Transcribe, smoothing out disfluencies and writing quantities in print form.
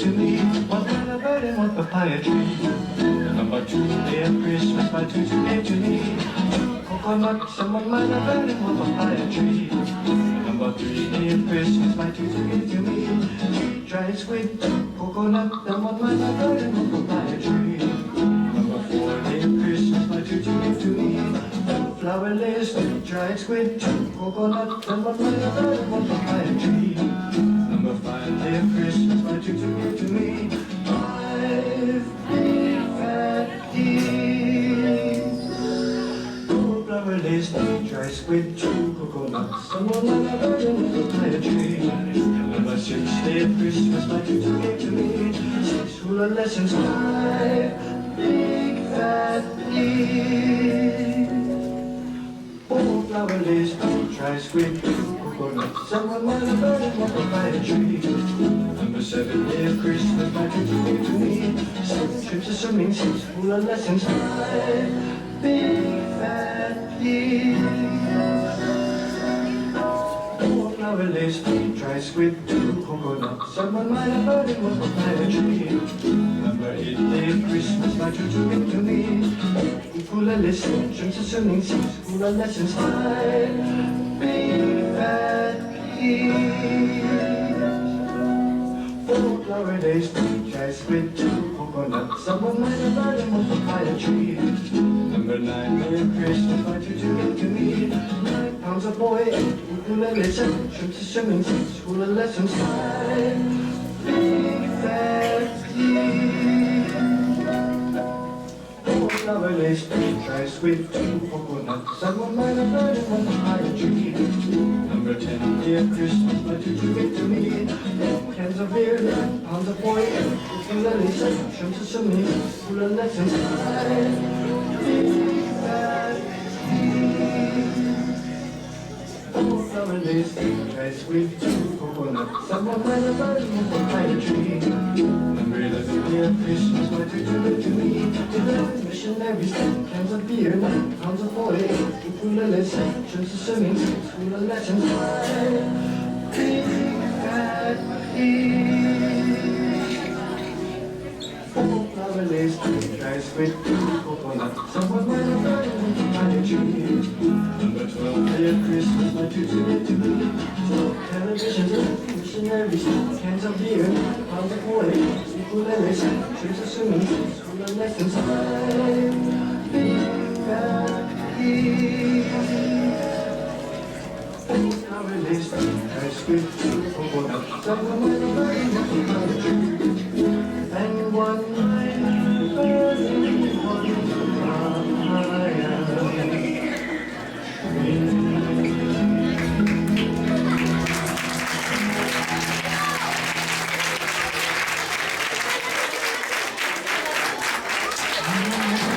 to me. One kind of bird and one papaya tree. Number 2, day of Christmas, my two gave to me. Coconut, someone might have bird and one papaya tree. Number 3, day of Christmas, my two gave to me. Dried squid, coconut, someone might have bird and one papaya tree. Number 4, day of Christmas, my two gave to me. Flower lace, dried squid, coconut, someone might have bird and one papaya tree. Number 5, day of Christmas, my two gave to me. 5 big fat geese. Oh, flower lace, dried squid, coconut, someone might have bird and one papaya tree. Number 6, day of Christmas, my two gave to me. 6 hula lessons, 5 big fat geese. Oh, flower lace, dried squid, coconut, someone might have bird and one papaya tree. Number 7, day of Christmas, my two gave to me. 7 trips to swimming, 6 hula lessons, 5 big fat geese. Oh, flower lace, dried squid, coconut, someone might have bird and one papaya tree. Number 8, day of Christmas, my two gave to me. Hula lessons, trips to swimming, 6 hula lessons, 5 big fat geese. 4 flower lace, dried squid, coconut, someone might have bird and one papaya tree. Number 9, day of Christmas, my two gave to me. 9 pounds of boy, ukulele, 7 trips to swimming, 6 hula lessons, 5 big fat geese. 4 flower lace, dried squid, coconut, someone might have bird and one papaya tree. Number 10, day of Christmas, my two gave to me. 10 cans of beer, 9 pounds of oil, ukulele, 7 trips to swimming, hula lessons, 5 big fat geese. 4 flower lace, dried squid, coconut, someone might have bird and one papaya tree. Number 11, day of Christmas, my two gave to me. 11 missionaries, 10 cans of beer, 9 pounds of oil, ukulele, 7 trips to swimming, 6 hula lessons, 5 big fat geese. 4 flower lace, dried squid, coconut, someone might have bird and one papaya tree. Number 12, day of Christmas, my two gave to me. 12 televisions, missionaries, 10 cans of beer, 9 pounds of oil, ukulele, 7 trips to swimming, 6 hula lessons, 5 big fat geese. 4 flower lace, dried squid, coconut, someone might have bird and one papaya tree.